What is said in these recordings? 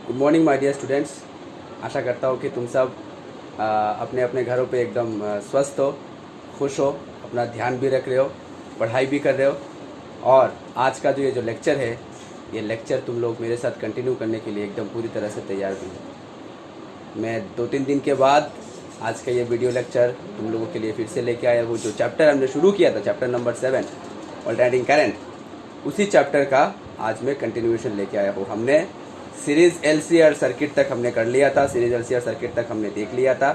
Good morning my dear students. आशा करता हूँ कि तुम सब अपने अपने घरों पे एकदम स्वस्थ हो, खुश हो, अपना ध्यान भी रख रहे हो, पढ़ाई भी कर रहे हो। और आज का जो ये जो लेक्चर है, ये लेक्चर तुम लोग मेरे साथ कंटिन्यू करने के लिए एकदम पूरी तरह से तैयार भी हो। मैं 2-3 दिन के बाद आज का ये वीडियो लेक्चर तुम लोगों के लिए फिर से लेके आया हूँ। जो चैप्टर हमने शुरू किया था, चैप्टर नंबर 7 ऑल्टरनेटिंग करंट, उसी चैप्टर का आज मैं कंटिन्यूएशन लेके आया हूँ। हमने सीरीज़ एलसीआर सर्किट तक हमने कर लिया था, सीरीज एलसीआर सर्किट तक हमने देख लिया था।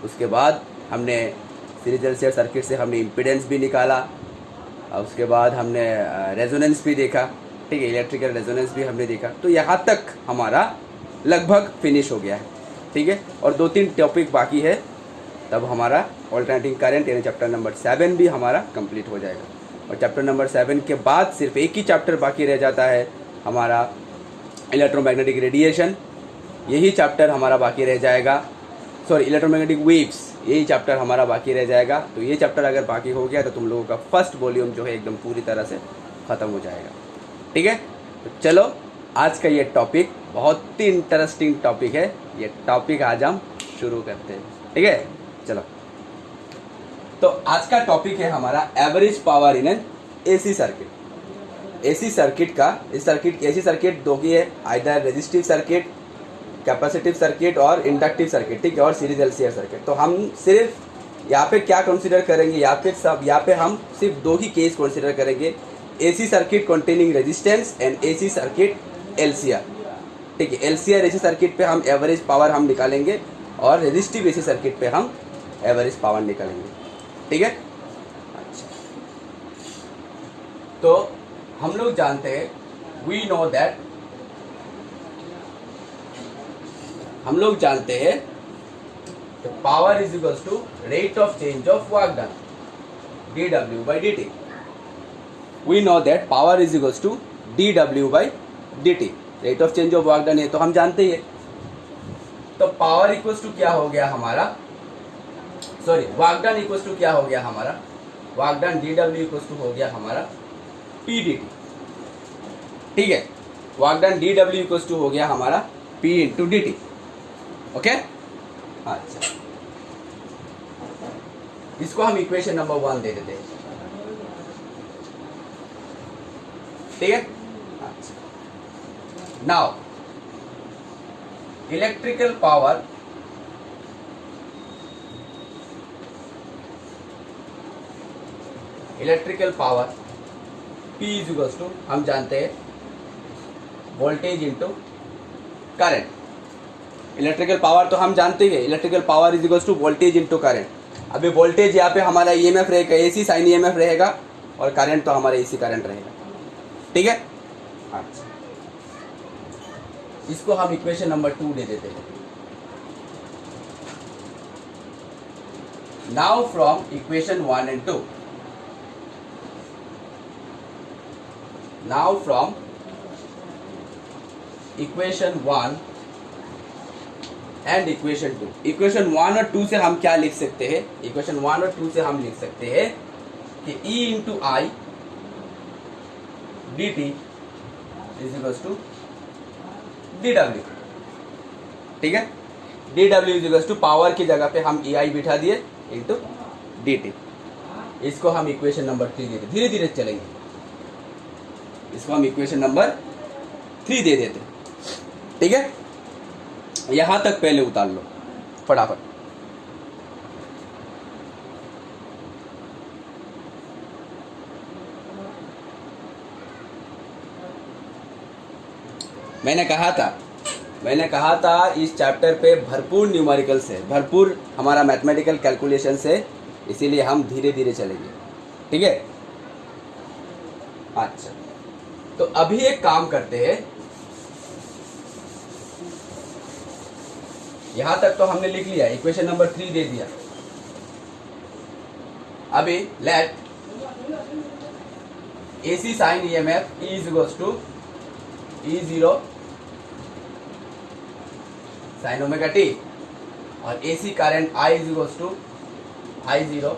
उसके बाद हमने सीरीज एलसीआर सर्किट से हमने इम्पीडेंस भी निकाला, उसके बाद हमने रेजोनेंस भी देखा, ठीक है, इलेक्ट्रिकल रेजोनेंस भी हमने देखा। तो यहाँ तक हमारा लगभग फिनिश हो गया है, ठीक है। और 2-3 टॉपिक बाकी है, तब हमारा ऑल्टरनेटिंग करंट यानी चैप्टर नंबर 7 भी हमारा कंप्लीट हो जाएगा। और चैप्टर नंबर 7 के बाद सिर्फ एक ही चैप्टर बाकी रह जाता है, हमारा इलेक्ट्रोमैग्नेटिक रेडिएशन। यही चैप्टर हमारा बाकी रह जाएगा, सॉरी इलेक्ट्रोमैग्नेटिक वेव्स, यही चैप्टर हमारा बाकी रह जाएगा। तो ये चैप्टर अगर बाकी हो गया तो तुम लोगों का फर्स्ट वॉल्यूम जो है एकदम पूरी तरह से ख़त्म हो जाएगा, ठीक है। तो चलो, आज का ये टॉपिक बहुत ही इंटरेस्टिंग टॉपिक है। ये टॉपिक आज हम शुरू करते हैं, ठीक है। चलो, तो आज का टॉपिक है हमारा average power in an AC circuit. AC circuit का एसी सर्किट दो की है, either resistive circuit, capacitive circuit और इंडक्टिव सर्किट, ठीक है, और सीरीज एलसीआर सर्किट। तो हम सिर्फ यहाँ पे क्या कंसीडर करेंगे, यहाँ पे हम सिर्फ दो ही केस कंसीडर करेंगे, AC circuit containing resistance and AC circuit LCR, ठीक है। एलसीआर एसी सर्किट पे हम एवरेज पावर हम निकालेंगे और रेजिस्टिव एसी सर्किट पे हम एवरेज पावर निकालेंगे, ठीक है। अच्छा, तो हम लोग जानते हैं, वी नो दैट, हम लोग जानते हैं power is equals to rate of change of work done, dw by dt। We know that power is equals to dw by dt, rate of change of work done है तो हम जानते ही है। तो पावर इक्वल्स टू क्या हो गया हमारा, sorry work done equals to क्या हो गया हमारा, work done dw equals to हो गया हमारा p dt, ठीक है। Work done dw equals to हो गया हमारा p इंटू dt, ओके। अच्छा, इसको हम इक्वेशन नंबर 1 दे देते हैं, ठीक है। अच्छा, now electrical power P is equals to, हम जानते हैं, voltage into current. Electrical power तो हम जानते ही है, electrical power is equals to voltage into current. अभी वोल्टेज यहाँ पे हमारा ईएमएफ रहेगा, एसी साइन ईएमएफ रहेगा, और करंट तो हमारा एसी करंट रहेगा, ठीक है। अच्छा, इसको हम इक्वेशन नंबर 2 दे देते हैं। Now from equation 1 and 2, now from equation 1 and equation 2, equation 1 और 2 से हम क्या लिख सकते हैं, इक्वेशन 1 और 2 से हम लिख सकते हैं कि E into I D T is equals to D W, ठीक है। D W is equals to power की जगह पे हम ई आई बिठा दिए इंटू डी टी। इसको हम इक्वेशन नंबर 3 दे देते, धीरे धीरे चलेंगे, इसको हम इक्वेशन नंबर 3 दे देते, ठीक है। यहां तक पहले उतार लो फटाफट। मैंने कहा था इस चैप्टर पे भरपूर न्यूमेरिकल्स है, भरपूर हमारा मैथमेटिकल कैलकुलेशंस है, इसीलिए हम धीरे धीरे चलेंगे, ठीक है। अच्छा, तो अभी एक काम करते हैं, यहां तक तो हमने लिख लिया, इक्वेशन नंबर 3 दे दिया। अभी let AC sine EMF is equals to E0 sine omega T, और AC current I is equals to I0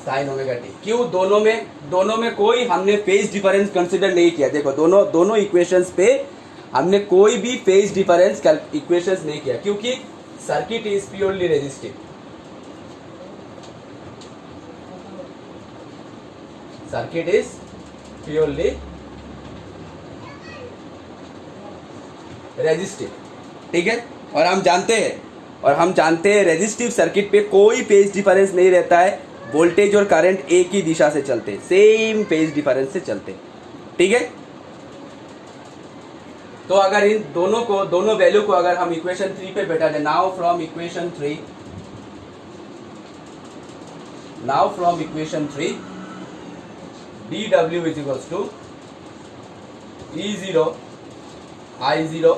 sine omega T. क्यों, दोनों में कोई हमने फेज डिफरेंस कंसिडर नहीं किया। देखो दोनों इक्वेशंस पे हमने कोई भी फेज डिफरेंस इक्वेशंस नहीं किया, क्योंकि circuit is purely resistive. Circuit is purely resistive, ठीक है। और हम जानते हैं रेजिस्टिव सर्किट पे कोई फेज डिफरेंस नहीं रहता है, वोल्टेज और करंट एक ही दिशा से चलते, सेम फेज डिफरेंस से चलते, ठीक है। तो अगर इन दोनों वैल्यू को अगर हम इक्वेशन 3 पे बैठा दें, now from equation 3 dw is equals to E0 I0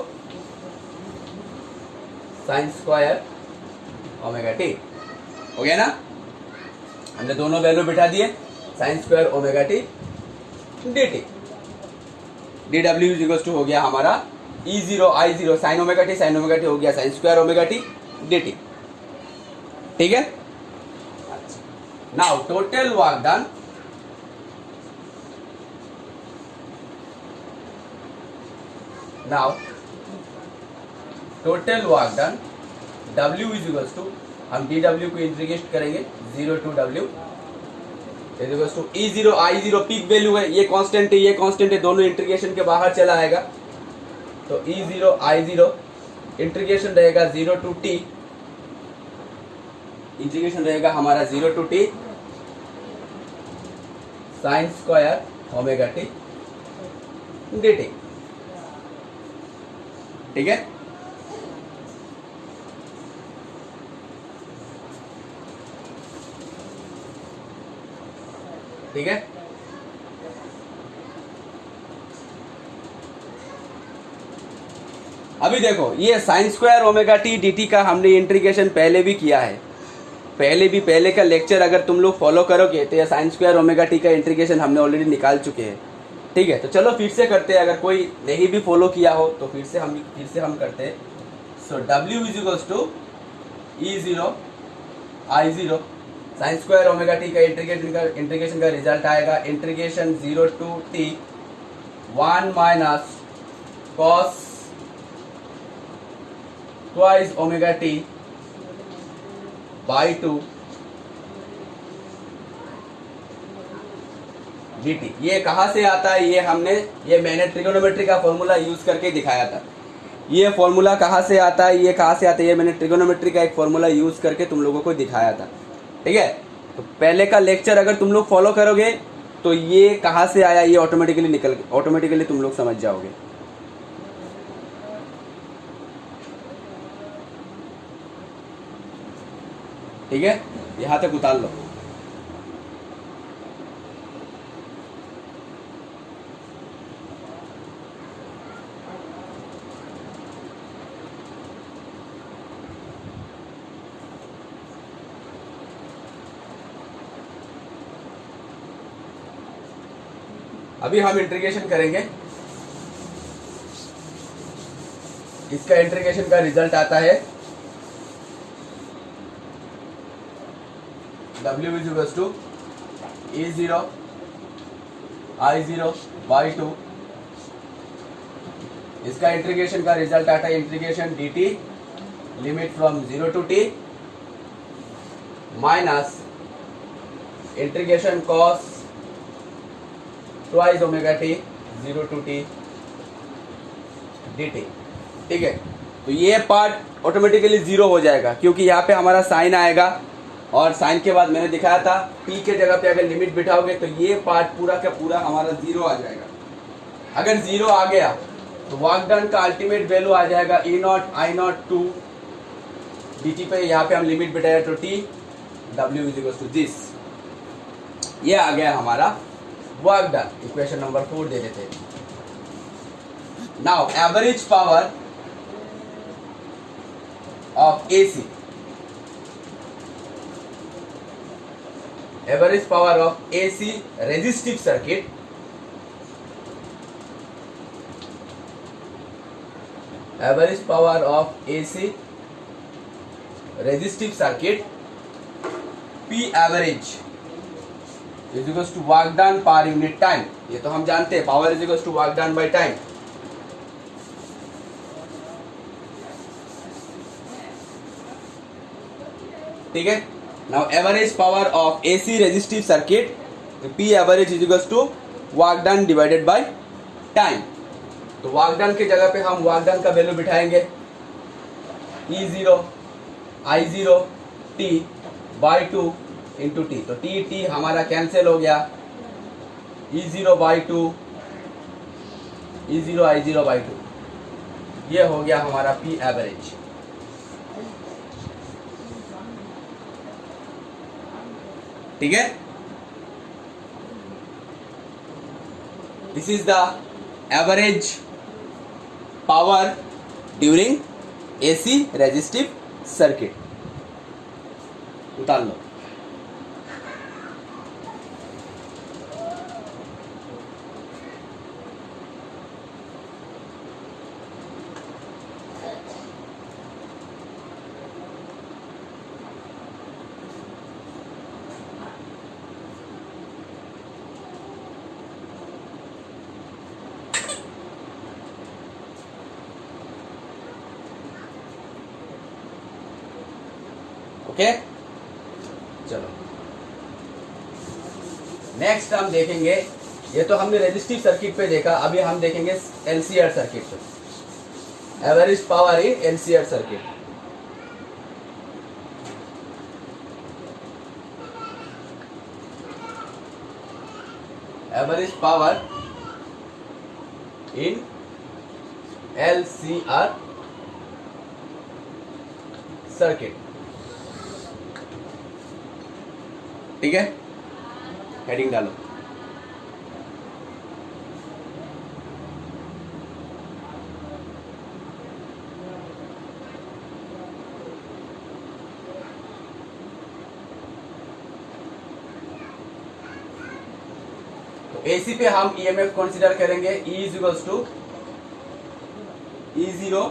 sine square omega T, हो गया ना। हमने दोनों वैल्यू बिठा दिए, sine square omega T D T, D W is equal to हो गया हमारा E0 I0 sine omega T हो गया sine square omega T D T, ठीक है। Now total work done, W is equals to, हम dw को integrate करेंगे 0 to W is equals to E0 I0 peak value है, ये कांस्टेंट है, दोनों इंटीग्रेशन के बाहर चला आएगा। तो E0 I0 इंटीग्रेशन रहेगा 0 to T, इंटीग्रेशन रहेगा हमारा 0 to T sine square omega T D T, ठीक है। ठीक है, अभी देखो ये sign square omega T D T का हमने इंटीग्रेशन पहले भी किया है, पहले का लेक्चर अगर तुम लोग फॉलो करोगे तो ये साइन स्क्वायर ओमेगा टी का इंटीग्रेशन हमने ऑलरेडी निकाल चुके हैं, ठीक है। तो चलो फिर से करते हैं, अगर कोई नहीं भी फॉलो किया हो तो फिर से हम करते हैं। So W is equals to E0 I0 sine square omega T का इंटीग्रेशन का रिजल्ट आएगा integration 0 to T 1 minus cos twice omega T by 2 dt। ये कहाँ से आता है, ये मैंने ट्रिगोनोमेट्री का फॉर्मूला यूज करके दिखाया था। ये फॉर्मूला कहाँ से आता है, ये मैंने ट्रिगोनोमेट्री का एक फॉर्मूला यूज करके तुम लोगों को दिखाया था, ठीक है। तो पहले का लेक्चर अगर तुम लोग फॉलो करोगे तो ये कहाँ से आया ये ऑटोमेटिकली तुम लोग समझ जाओगे। ठीक है, यहां तक उतार लो। अभी हम इंटीग्रेशन करेंगे, इसका इंटीग्रेशन का रिजल्ट आता है W is equals to E0 I0 by 2, इसका इंटीग्रेशन का रिजल्ट आता है integration dt limit from 0 to T minus integration cos twice omega T 0 to T dt, ठीक है। तो ये पार्ट ऑटोमेटिकली जीरो हो जाएगा क्योंकि यहाँ पे हमारा साइन आएगा और साइन के बाद मैंने दिखाया था p के जगह पे अगर लिमिट बिठाओगे तो ये पार्ट पूरा का पूरा हमारा जीरो आ जाएगा। अगर जीरो आ गया तो वर्क डन का अल्टीमेट वैल्यू आ जाएगा E0 I0 2 dt पे, यहाँ पे हम लिमिट बिठाया तो t W is equal to this, ये आ गया हमारा वर्क डन। इक्वेशन नंबर 4 दे देते हैं। Now average power of AC, average power of AC resistive circuit P average is equals to work done per unit time। ये तो हम जानते हैं, power is equals to work done by time. ठीक है। Now average power of AC resistive circuit, P average is equals to work done divided by time. तो work done की जगह पे हम वर्क डन का वैल्यू बिठाएंगे E0 I0 T by 2 into T. तो टी हमारा कैंसिल हो गया, E0 by 2 E0 I0 by 2, ये हो गया हमारा पी एवरेज। ठीक है, this is the average power during AC resistive circuit. उतार लो। ओके, चलो नेक्स्ट हम देखेंगे, ये तो हमने रेजिस्टिव सर्किट पे देखा, अभी हम देखेंगे एलसीआर सर्किट पे, average power in LCR circuit. Average power in LCR circuit. ठीक है, हेडिंग डालो। तो एसी पे हम ईएमएफ कंसीडर करेंगे, E is equals to E0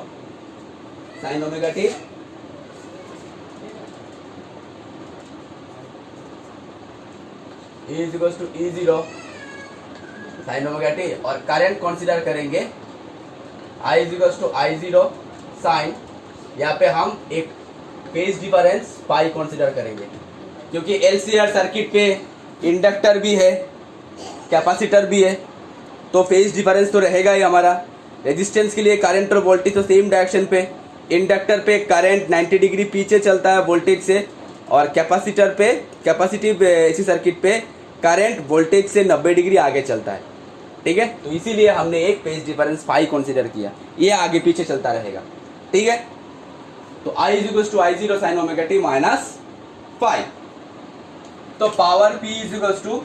sine omega T E is equals to E0 sine omega T, और current consider करेंगे I is equals to I0 sine, यहाँ पे हम एक फेज डिफरेंस पाई कंसीडर करेंगे, क्योंकि एलसीआर सर्किट पे इंडक्टर भी है, कैपेसिटर भी है, तो फेज डिफरेंस तो रहेगा ही हमारा। रेजिस्टेंस के लिए करंट और वोल्टेज तो सेम डायरेक्शन पे, इंडक्टर पे करंट 90 डिग्री पीछे चलता है वोल्टेज से, और कैपेसिटर पे, कैपेसिटिव एसी सर्किट पे करंट वोल्टेज से 90 डिग्री आगे चलता है। ठीक है, तो इसीलिए हमने एक फेज डिफरेंस फाई कंसीडर किया, ये आगे पीछे चलता रहेगा। ठीक है, तो I is equals to I0 sine omega T minus phi. तो power P is equals to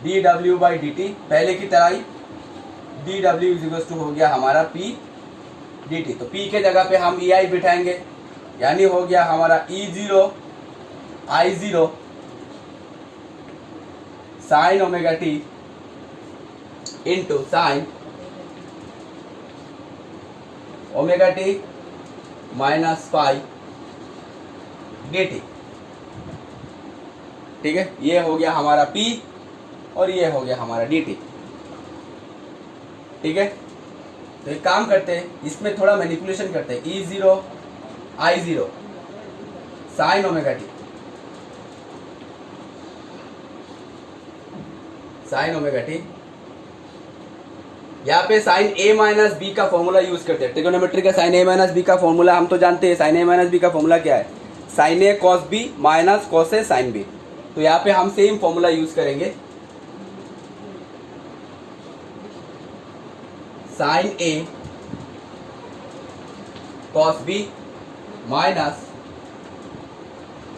dW by dt, पहले की तरह ही dW इज इक्वल्स टू हो गया हमारा P dt। तो P के जगह पे हम EI बिठाएंगे, यानी हो गया हमारा E0 I0 sine omega T into sine omega T minus phi dt। ठीक है, ये हो गया हमारा P और ये हो गया हमारा dt। ठीक है, तो एक काम करते हैं, इसमें थोड़ा मैनिपुलेशन करते हैं। E0 I0 sine omega T sign omega T, यहाँ पे साइन ए माइनस बी का फॉर्मूला यूज करते हैं। ट्रिगोनोमेट्री का साइन ए माइनस बी का फॉर्मूला हम तो जानते हैं। साइन ए माइनस बी का फॉर्मूला क्या है? Sign A cos B minus cos A sine B. तो यहाँ पे हम सेम फॉर्मूला यूज करेंगे, sign A cos B minus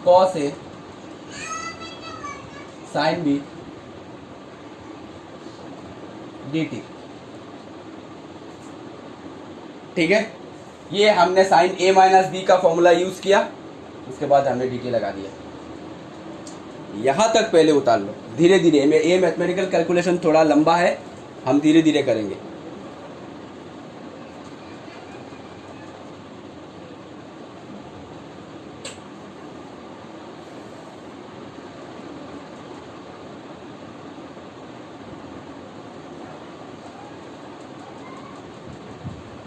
cos A sine B dt। ठीक है, ये हमने साइन ए माइनस बी का फॉर्मूला यूज किया, उसके बाद हमने dt लगा दिया। यहां तक पहले उतार लो धीरे धीरे। ये मैथमेटिकल कैलकुलेशन थोड़ा लंबा है, हम धीरे धीरे करेंगे।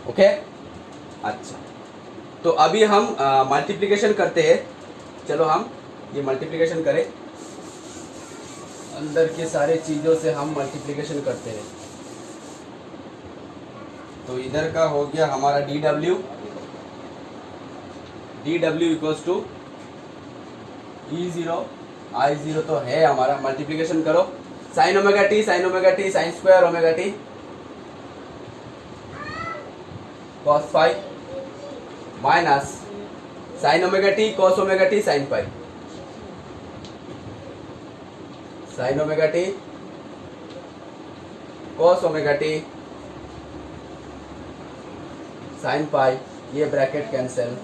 ओके, अच्छा तो अभी हम मल्टीप्लिकेशन करते हैं। चलो हम ये मल्टीप्लिकेशन करें, अंदर के सारे चीज़ों से हम मल्टीप्लिकेशन करते हैं। तो इधर का हो गया हमारा D W equals to E0 I0 तो है हमारा। मल्टीप्लिकेशन करो, sine omega T sine square omega T cos phi minus sine omega T cos omega T sine pi, sine omega T cos omega T sine pi, ये bracket cancel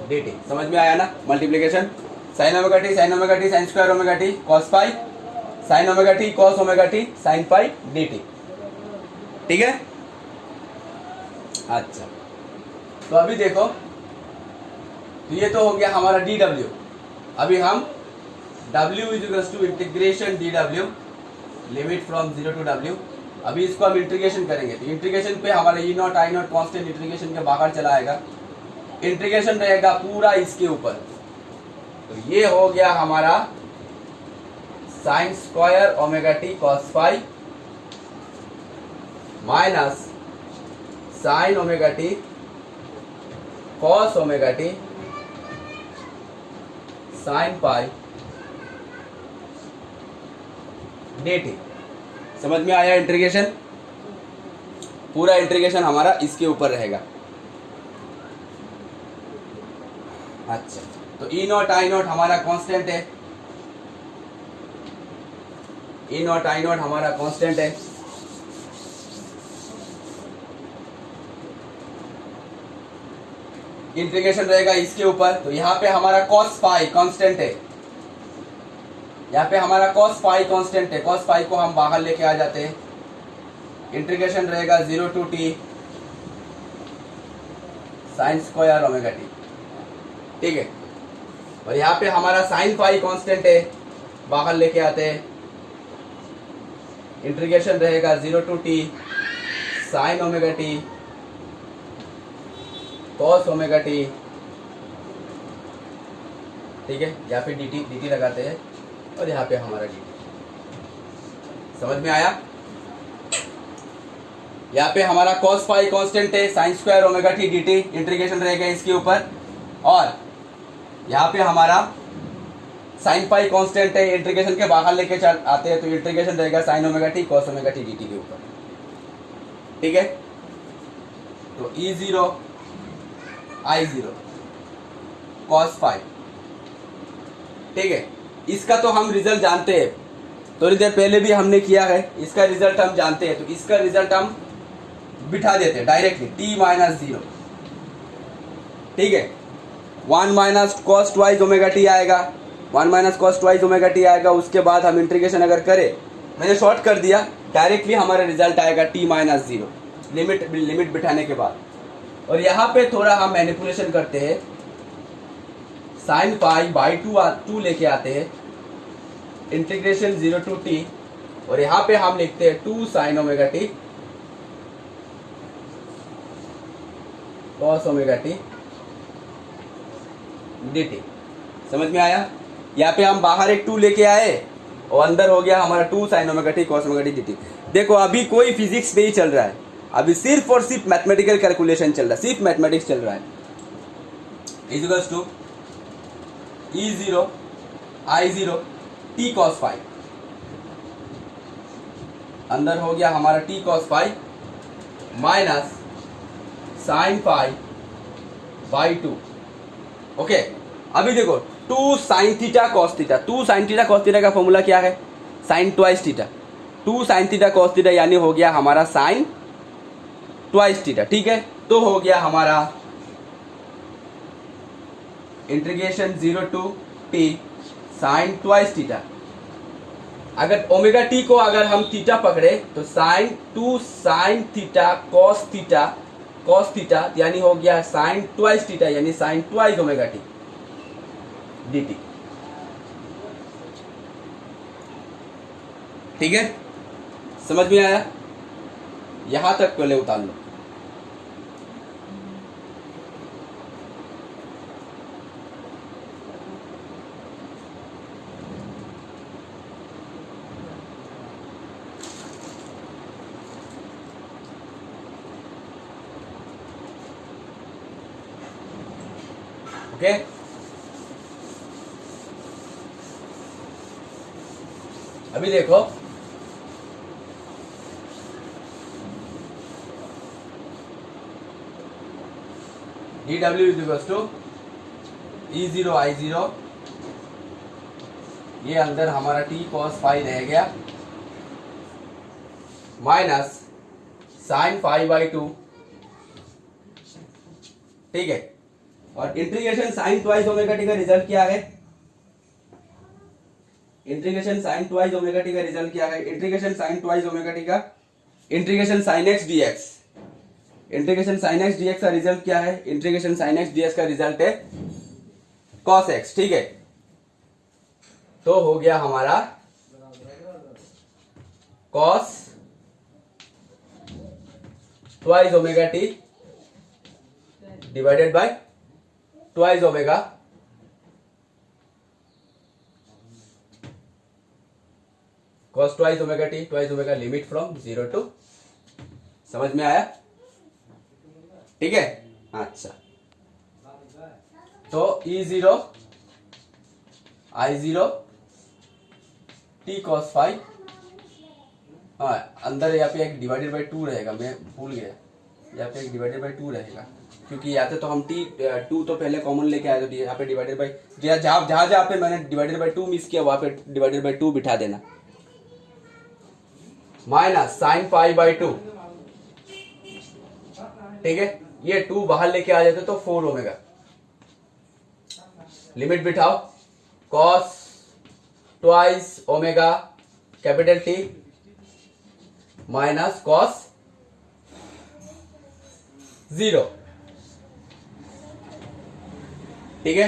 dt। समझ में आया ना multiplication? Sine omega T sine square omega T cos pi, sine omega T cos omega T sine pi dt। ठीक है, अच्छा। तो अभी देखो, तो ये तो हो गया हमारा डी डब्ल्यू। अभी हम w is equals to integration D W limit from 0 to w। अभी इसको हम इंटीग्रेशन करेंगे, तो इंटीग्रेशन पे हमारा E not I not constant integration के बाहर चला आएगा, इंटीग्रेशन रहेगा पूरा इसके ऊपर। तो ये हो गया हमारा sine square omega T cos phi minus sine omega T cos omega T sine pi dt। समझ में आया इंटीग्रेशन? पूरा इंटीग्रेशन हमारा इसके ऊपर रहेगा। अच्छा, तो ई नॉट आई नॉट हमारा कांस्टेंट है, ई नॉट आई नॉट हमारा कांस्टेंट है। इंटीग्रेशन रहेगा इसके ऊपर, तो यहाँ पे हमारा cos फाई कांस्टेंट है, यहाँ पे हमारा cos फाई कांस्टेंट है। cos फाई को हम बाहर लेके आ जाते हैं, इंटीग्रेशन रहेगा 0 to t sine square omega T. ठीक है, और यहाँ पे हमारा साइन फाई कांस्टेंट है, बाहर लेके आते हैं, इंटीग्रेशन रहेगा 0 to t sine omega T cos omega T. ठीक है, यहाँ पे dt लगाते हैं और यहाँ पे हमारा dt। समझ में आया? यहाँ पे हमारा cos फाई कांस्टेंट है, sign square omega T dt, integration रहेगा इसके ऊपर, और यहाँ पे हमारा साइन फाई कांस्टेंट है, इंटीग्रेशन के बाहर लेके आते हैं, तो इंटीग्रेशन रहेगा sign omega T cos omega T dt के ऊपर। ठीक है, तो E0 I0 cos फाई। ठीक है, इसका तो हम रिजल्ट जानते हैं, थोड़ी देर पहले भी हमने किया है, इसका रिजल्ट हम जानते हैं, तो इसका रिजल्ट हम बिठा देते हैं डायरेक्टली t माइनस 0। ठीक है, 1 minus cos twice omega T आएगा, 1 minus cos twice omega T आएगा। उसके बाद हम इंटीग्रेशन अगर करें, मैंने शॉर्ट कर दिया, डायरेक्टली हमारा रिजल्ट आएगा t माइनस 0 लिमिट बिठाने के बाद। और यहाँ पे थोड़ा हम मैनिपुलेशन करते हैं, साइन पाई बाई 2 लेके आते हैं, इंटीग्रेशन 0 टू t, और यहाँ पे हम लिखते हैं 2 sign omega T cos omega T dt। समझ में आया? यहाँ पे हम बाहर एक 2 लेके आए और अंदर हो गया हमारा 2 sign omega T cos omega T dt। देखो, अभी कोई फिजिक्स नहीं चल रहा है, अभी सिर्फ और सिर्फ मैथमेटिकल कैलकुलेशन चल रहा है, सिर्फ मैथमेटिक्स चल रहा है। Is equals to E0 I0 t cos phi, अंदर हो गया हमारा t cos phi minus sine phi by 2। Okay, अभी देखो 2 sine theta cos theta, 2 sine theta cos theta का फॉर्मूला क्या है? Sine twice theta. 2 sine theta cos theta यानी हो गया हमारा साइन ट्वाइस थीटा। ठीक है, तो हो गया हमारा integration 0 to t sine twice theta. अगर ओमेगा टी को अगर हम थीटा पकड़े तो sine 2 sine theta cos theta यानी हो गया साइन ट्वाइस थीटा यानी sine twice omega T dt। ठीक है, समझ में आया? यहां तक पहले उतार लो। ओके। अभी देखो D W is equal to E0 I0, ये अंदर हमारा टी कॉस फाई रह गया माइनस साइन फाई बाई 2, ठीक है। और integration sine twice omega T का रिजल्ट क्या है? Integration sine twice omega T का रिजल्ट क्या है? Integration sine twice omega T का integration sine X DX, integration sine X DX का रिजल्ट क्या है? इंटीग्रेशन साइन एक्स डीएक्स का रिजल्ट है कॉस एक्स, ठीक है। तो हो गया हमारा cos twice omega T divided by twice omega cos twice omega T, twice omega limit from 0 to, समझ में आया? ठीक है, अच्छा। तो E0 I0 T cos five, हाँ अंदर यहाँ पे एक डिवाइडेड बाई 2 रहेगा, मैं भूल गया, यहाँ पे एक डिवाइडेड बाई 2 रहेगा, क्योंकि यहाँ तो हम T2 तो पहले कॉमन लेके आए, तो यहाँ पे डिवाइडेड बाई जहाँ पे मैंने डिवाइडेड बाई 2 मिस किया वहां पे डिवाइडेड बाई 2 बिठा देना, माइनस साइन पाई बाई 2, ठीक है। ये 2 बाहर लेके आ जाते तो 4 ओमेगा, लिमिट बिठाओ, cos twice omega capital T minus cos 0, ठीक है।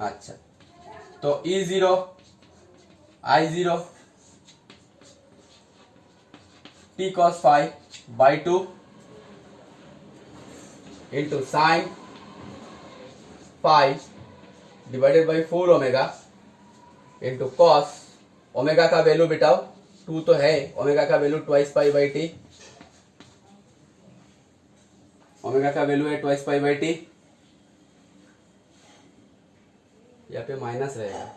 अच्छा, तो E0 I0 T cos five by 2 into sine 5 divided by 4 omega into cos, omega का वैल्यू बिठाओ, 2 तो है, ओमेगा का value twice pi by T, omega का वैल्यू है ट्वाइस पाई बाई टी, यहाँ पे माइनस रहेगा,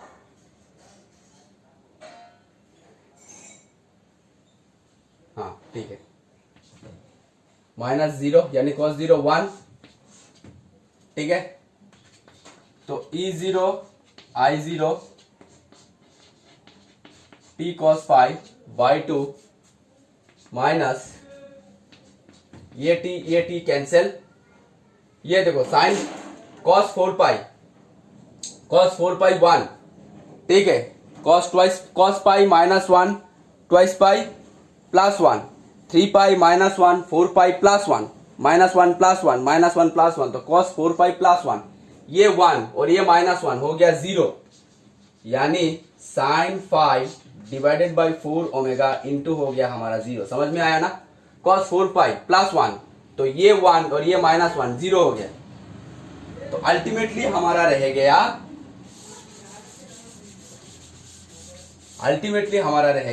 हाँ ठीक है, माइनस 0 यानी कॉस 0 1, ठीक है। तो E0 I0 T cos five by 2 minus ये टी कैंसिल, ये देखो साइन कॉस 4 पाई 1, ठीक है, cos pi minus 1 twice pi plus 1, 3 pi minus 1 4 pi plus 1 minus 1 plus 1 minus 1 plus 1, तो कॉस 4 पाई प्लस 1, ये 1 और ये माइनस 1 हो गया 0, यानी sine 5 divided by 4 omega into हो गया हमारा 0, समझ में आया ना? कॉस 4 पाई प्लस 1, तो ये 1 और ये माइनस 1 0 हो गया, तो अल्टीमेटली हमारा रह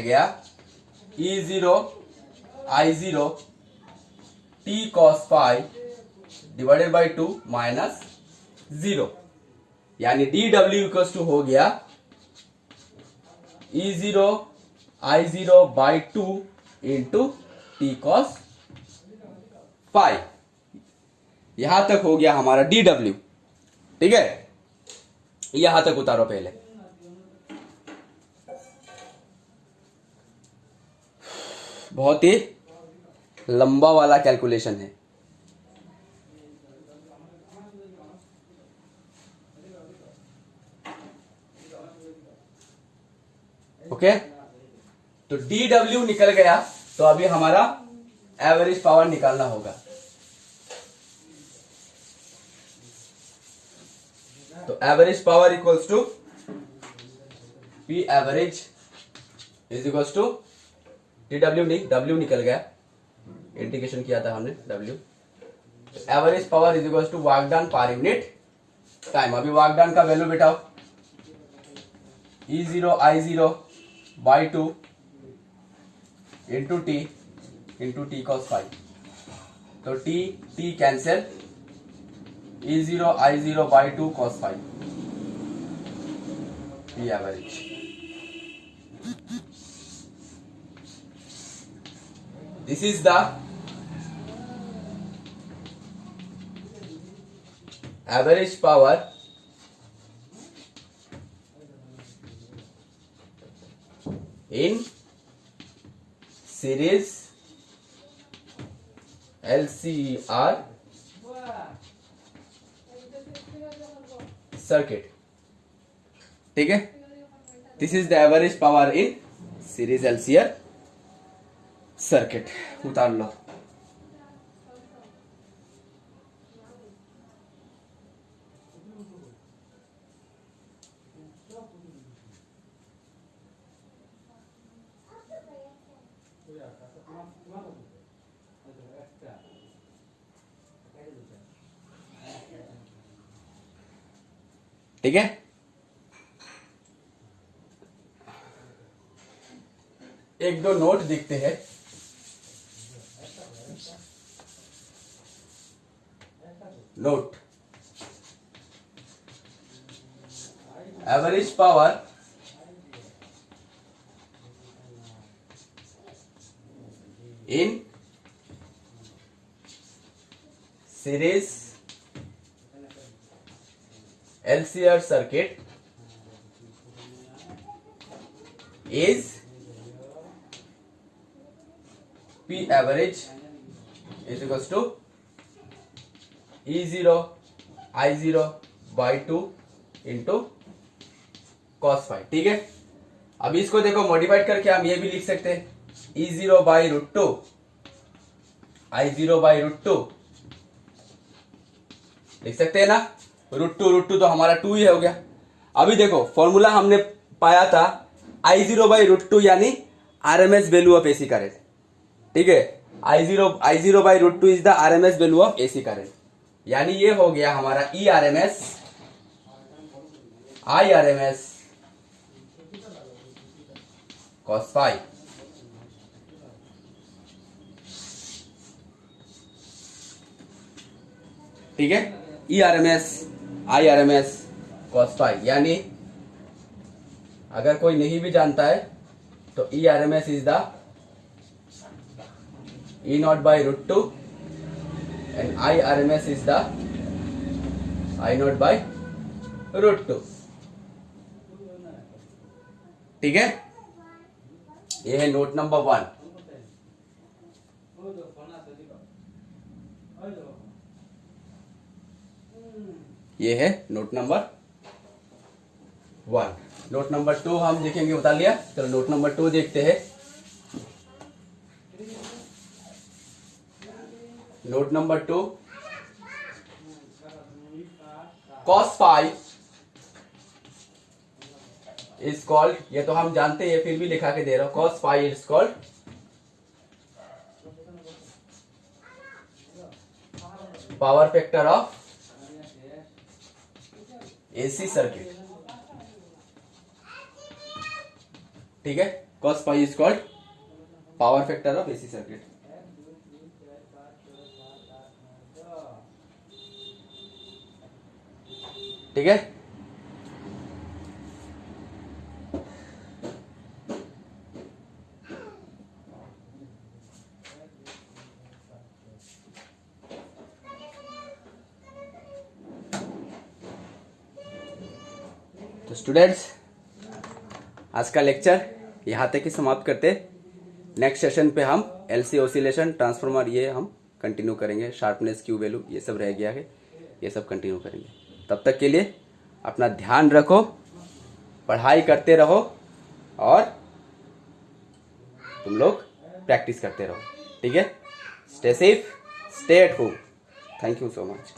गया E0 I0 T cos five divided by 2 minus 0, यानी DW इक्वल्स टू हो गया E0 I0 by 2 into T cos 5, यहां तक हो गया हमारा DW, ठीक है। यहां तक उतारो पहले, बहुत ही लंबा वाला कैलकुलेशन है, ओके। तो DW निकल गया, तो अभी हमारा एवरेज पावर निकालना होगा। तो average power equals to P average is equals to DW नहीं, W निकल गया, इंटीग्रेशन किया था हमने W, average power is equals to work done per unit time. अभी वर्क डन का वैल्यू बिठाओ, E0 I0 by 2 into T cos 5, तो T cancel, E0 I0 by 2 cos phi, P average. This is the average power in series LCR circuit. ठीक है, this is the average power in series LCR circuit. उतार लो। ठीक है, एक दो note दिखते हैं। Note, average power in series LCR circuit is P average is equals to E0 I0 by 2 into cos phi। ठीक है, अब इसको देखो मॉडिफाइड करके हम ये भी लिख सकते हैं E0 by √2 I0 by √2 लिख सकते हैं ना। √2 तो हमारा 2 ही हो गया। अभी देखो फॉर्मूला हमने पाया था I0 by √2 यानी RMS value of AC current. ठीक है, I0 by √2 is the RMS value of AC current, यानी ये हो गया हमारा IRMS cos phi। ठीक है, IRMS cos phi, यानी अगर कोई नहीं भी जानता है तो IRMS is the E0 by √2 and IRMS is the I0 by √2। ठीक है, ये है नोट नंबर 1। ये है नोट नंबर 1। नोट नंबर 2 हम देखेंगे, बता लिया। चलो नोट नंबर 2 देखते हैं। Note number 2, cos phi is called, ये तो हम जानते हैं फिर भी लिखा के दे रहा हूं, cos phi is called power factor of AC circuit. ठीक है, cos phi is called power factor of AC circuit. ठीक है, तो स्टूडेंट्स आज का लेक्चर यहाँ तक ही समाप्त करते। नेक्स्ट सेशन पे हम LC ऑसिलेशन, ट्रांसफार्मर ये हम कंटिन्यू करेंगे। शार्पनेस, क्यू वैल्यू ये सब रह गया है, ये सब कंटिन्यू करेंगे। तब तक के लिए अपना ध्यान रखो, पढ़ाई करते रहो और तुम लोग प्रैक्टिस करते रहो। ठीक है, stay safe, stay at home. Thank you so much.